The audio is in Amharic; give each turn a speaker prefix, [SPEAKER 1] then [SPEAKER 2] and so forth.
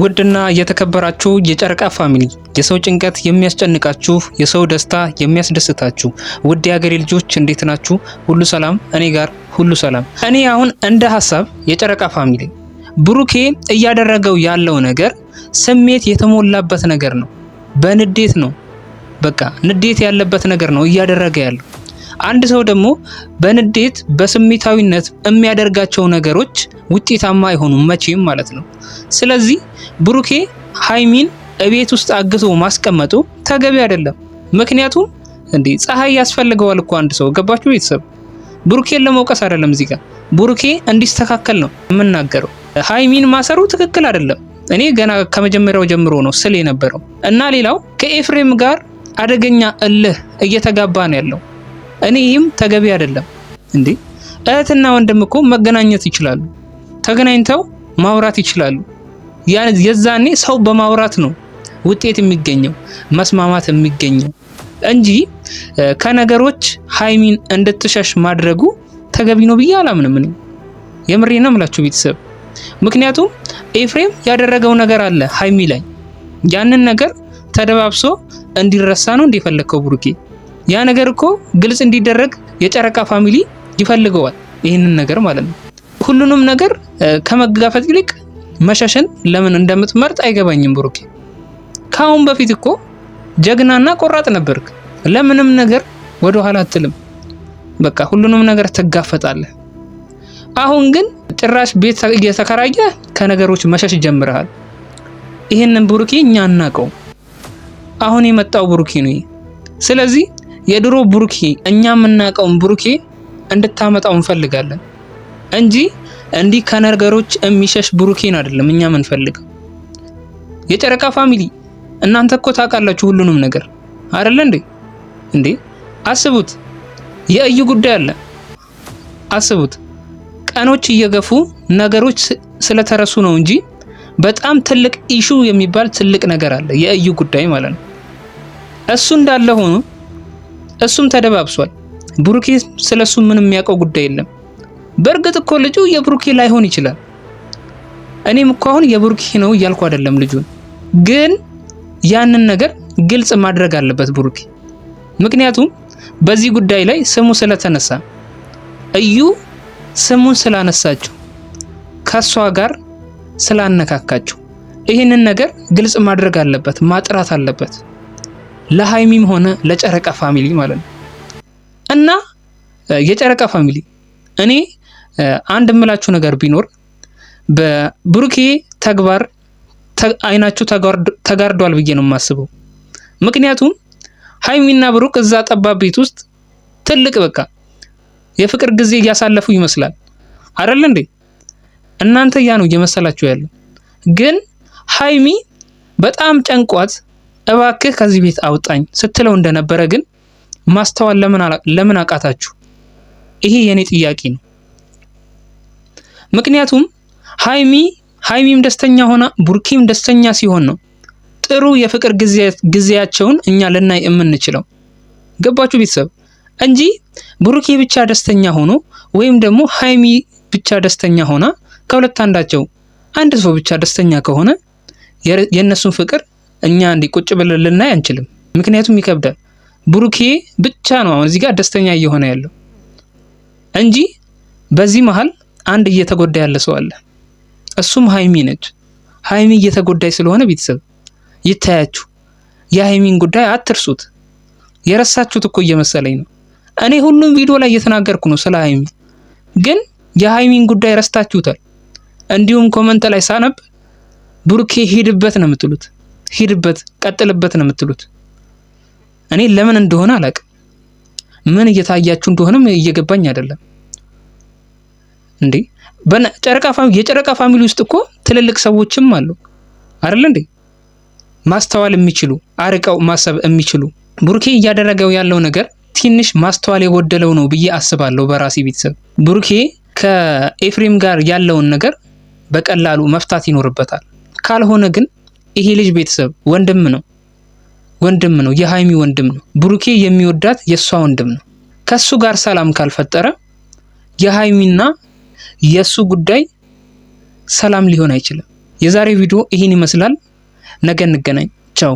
[SPEAKER 1] ውድና የተከበራችሁ የጨረቃ ፋሚሊ የሰው ጭንቀት የሚያስጨንቃችሁ የሰው ደስታ የሚያስደስታችሁ ውድ የሀገሬ ልጆች እንዴት ናችሁ? ሁሉ ሰላም? እኔ ጋር ሁሉ ሰላም። እኔ አሁን እንደ ሐሳብ የጨረቃ ፋሚሊ ብሩኬ እያደረገው ያለው ነገር ስሜት የተሞላበት ነገር ነው። በንዴት ነው። በቃ ንዴት ያለበት ነገር ነው እያደረገ ያለው። አንድ ሰው ደግሞ በንዴት በስሜታዊነት የሚያደርጋቸው ነገሮች ውጤታማ አይሆኑም መቼም ማለት ነው። ስለዚህ ብሩኬ ሃይሚን እቤት ውስጥ አግቶ ማስቀመጡ ተገቢ አይደለም። ምክንያቱም እንዴ ፀሐይ ያስፈልገዋል እኮ አንድ ሰው። ገባችሁ ቤተሰብ? ብሩኬን ለመውቀስ አይደለም እዚህ ጋር ብሩኬ እንዲስተካከል ነው የምናገረው። ሃይሚን ማሰሩ ትክክል አይደለም። እኔ ገና ከመጀመሪያው ጀምሮ ነው ስለ የነበረው እና ሌላው ከኤፍሬም ጋር አደገኛ እልህ እየተጋባ ነው ያለው። እኔ ይህም ተገቢ አይደለም። እንዴ እህትና ወንድም እኮ መገናኘት ይችላሉ፣ ተገናኝተው ማውራት ይችላሉ። የዛኔ ሰው በማውራት ነው ውጤት የሚገኘው መስማማት የሚገኘው እንጂ ከነገሮች ሃይሚን እንድትሸሽ ማድረጉ ተገቢ ነው ብዬ አላምንም። እኔ የምሬን ነው የምላችሁ ቤተሰብ። ምክንያቱም ኤፍሬም ያደረገው ነገር አለ ሃይሚ ላይ። ያንን ነገር ተደባብሶ እንዲረሳ ነው እንደፈለከው ብሩኬ። ያ ነገር እኮ ግልጽ እንዲደረግ የጨረቃ ፋሚሊ ይፈልገዋል ይህንን ነገር ማለት ነው። ሁሉንም ነገር ከመጋፈጥ ይልቅ መሸሽን ለምን እንደምትመርጥ አይገባኝም ብሩኬ። ካሁን በፊት እኮ ጀግናና ቆራጥ ነበርክ። ለምንም ነገር ወደ ኋላ አትልም። በቃ ሁሉንም ነገር ትጋፈጣለህ። አሁን ግን ጭራሽ ቤት እየተከራየ ከነገሮች መሸሽ ጀምረሃል። ይሄንን ብሩኬ እኛ አናውቀው። አሁን የመጣው ብሩኬ ነው። ስለዚህ የድሮ ብሩኬ እኛ የምናውቀውን ብሩኬ እንድታመጣው እንፈልጋለን እንጂ እንዲህ ከነገሮች የሚሸሽ ብሩኬን አይደለም እኛ የምንፈልገው። የጨረቃ ፋሚሊ እናንተ እኮ ታውቃላችሁ ሁሉንም ነገር አይደለ እንዴ? እንዴ አስቡት፣ የእዩ ጉዳይ አለ። አስቡት፣ ቀኖች እየገፉ ነገሮች ስለተረሱ ነው እንጂ በጣም ትልቅ ኢሹ የሚባል ትልቅ ነገር አለ፣ የእዩ ጉዳይ ማለት ነው። እሱ እንዳለ ሆኖ እሱም ተደባብሷል። ብሩኬ ስለሱ ምንም የሚያውቀው ጉዳይ የለም። በእርግጥ እኮ ልጁ የብሩኬ ላይሆን ይችላል። እኔም እኮ አሁን የብሩኬ ነው እያልኩ አይደለም ልጁን፣ ግን ያንን ነገር ግልጽ ማድረግ አለበት ብሩኬ። ምክንያቱም በዚህ ጉዳይ ላይ ስሙ ስለተነሳ እዩ ስሙን ስላነሳችሁ ከሷ ጋር ስላነካካችሁ ይህንን ነገር ግልጽ ማድረግ አለበት፣ ማጥራት አለበት ለሃይሚም ሆነ ለጨረቃ ፋሚሊ ማለት ነው። እና የጨረቃ ፋሚሊ እኔ አንድ የምላችሁ ነገር ቢኖር በብሩኬ ተግባር አይናችሁ ተጋርዷል ብዬ ነው የማስበው። ምክንያቱም ሃይሚና ብሩክ እዛ ጠባብ ቤት ውስጥ ትልቅ በቃ የፍቅር ጊዜ እያሳለፉ ይመስላል አይደል እንዴ? እናንተ ያ ነው እየመሰላችሁ ያለው። ግን ሃይሚ በጣም ጨንቋት እባክህ ከዚህ ቤት አውጣኝ ስትለው እንደነበረ ግን ማስተዋል ለምን አቃታችሁ? ይሄ የኔ ጥያቄ ነው። ምክንያቱም ሃይሚም ደስተኛ ሆና ብሩኬም ደስተኛ ሲሆን ነው ጥሩ የፍቅር ጊዜያቸውን እኛ ልናይ የምንችለው። ገባችሁ ቤተሰብ? እንጂ ብሩኬ ብቻ ደስተኛ ሆኖ ወይም ደግሞ ሃይሚ ብቻ ደስተኛ ሆና ከሁለት አንዳቸው አንድ ሰው ብቻ ደስተኛ ከሆነ የነሱን ፍቅር እኛ ቁጭ ብለን ልናይ አንችልም። ምክንያቱም ይከብዳል። ብሩኬ ብቻ ነው አሁን እዚህ ጋር ደስተኛ እየሆነ ያለው እንጂ በዚህ መሃል አንድ እየተጎዳ ያለ ሰው አለ። እሱም ሃይሚ ነች። ሃይሚ እየተጎዳይ ስለሆነ ቤተሰብ ይታያችሁ። የሃይሚን ጉዳይ አትርሱት። የረሳችሁት እኮ እየመሰለኝ ነው። እኔ ሁሉም ቪዲዮ ላይ እየተናገርኩ ነው ስለ ሃይሚ፣ ግን የሃይሚን ጉዳይ ረስታችሁታል። እንዲሁም ኮመንት ላይ ሳነብ ብሩኬ ሂድበት ነው የምትሉት፣ ሂድበት ቀጥልበት ነው የምትሉት። እኔ ለምን እንደሆነ አላውቅም። ምን እየታያችሁ እንደሆነም እየገባኝ አይደለም። እንዴ የጨረቃ ፋሚሊ ውስጥ እኮ ትልልቅ ሰዎችም አሉ አይደል እንዴ? ማስተዋል የሚችሉ አርቀው ማሰብ የሚችሉ። ብሩኬ እያደረገው ያለው ነገር ትንሽ ማስተዋል የጎደለው ነው ብዬ አስባለሁ በራሴ ቤተሰብ። ብሩኬ ከኤፍሬም ጋር ያለውን ነገር በቀላሉ መፍታት ይኖርበታል። ካልሆነ ግን ይሄ ልጅ ቤተሰብ ወንድም ነው፣ የሃይሚ ወንድም ነው። ብሩኬ የሚወዳት የሷ ወንድም ነው። ከሱ ጋር ሰላም ካልፈጠረ የሃይሚና የሱ ጉዳይ ሰላም ሊሆን አይችልም። የዛሬ ቪዲዮ ይህን ይመስላል። ነገ እንገናኝ። ቻው